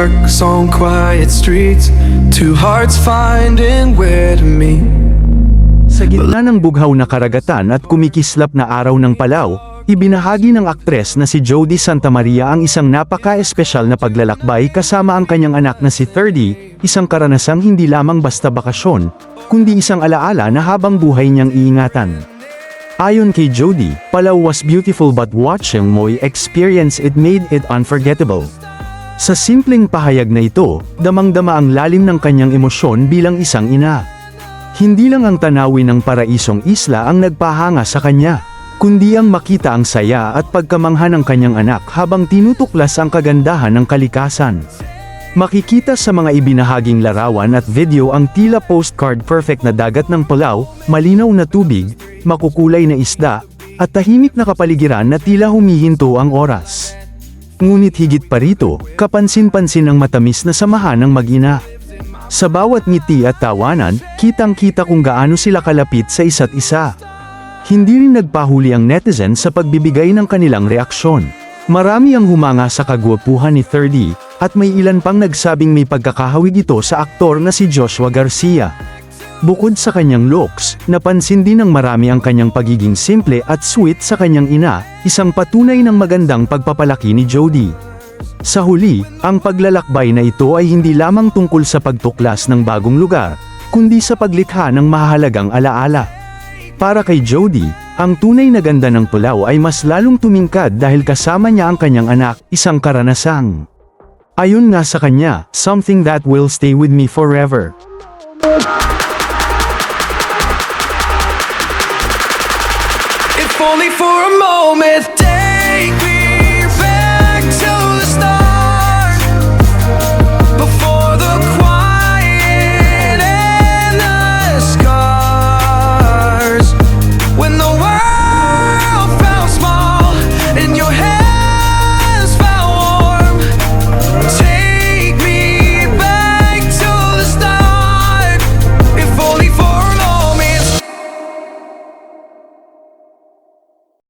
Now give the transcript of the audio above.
sparks on quiet streets, two hearts finding where to meet. Sa gitna ng bughaw na karagatan at kumikislap na araw ng Palaw, ibinahagi ng aktres na si Jody Santa Maria ang isang napaka-espesyal na paglalakbay kasama ang kanyang anak na si 30, isang karanasang hindi lamang basta bakasyon, kundi isang alaala na habang buhay niyang iingatan. Ayon kay Jody, Palaw was beautiful but watching my experience it made it unforgettable. Sa simpleng pahayag na ito, damang-dama ang lalim ng kanyang emosyon bilang isang ina. Hindi lang ang tanawin ng paraisong isla ang nagpahanga sa kanya, kundi ang makita ang saya at pagkamangha ng kanyang anak habang tinutuklas ang kagandahan ng kalikasan. Makikita sa mga ibinahaging larawan at video ang tila postcard perfect na dagat ng Palaw, malinaw na tubig, makukulay na isda, at tahimik na kapaligiran na tila humihinto ang oras. Ngunit higit pa rito, kapansin-pansin ang matamis na samahan ng mag-ina. Sa bawat ngiti at tawanan, kitang-kita kung gaano sila kalapit sa isa't isa. Hindi rin nagpahuli ang netizen sa pagbibigay ng kanilang reaksyon. Marami ang humanga sa kagwapuhan ni 30, at may ilan pang nagsabing may pagkakahawig ito sa aktor na si Joshua Garcia. Bukod sa kanyang looks, napansin din ng marami ang kanyang pagiging simple at sweet sa kanyang ina, isang patunay ng magandang pagpapalaki ni Jody. Sa huli, ang paglalakbay na ito ay hindi lamang tungkol sa pagtuklas ng bagong lugar, kundi sa paglikha ng mahalagang alaala. Para kay Jody, ang tunay na ganda ng Palaw ay mas lalong tumingkad dahil kasama niya ang kanyang anak, isang karanasang. Ayon nga sa kanya, something that will stay with me forever. If only for a moment.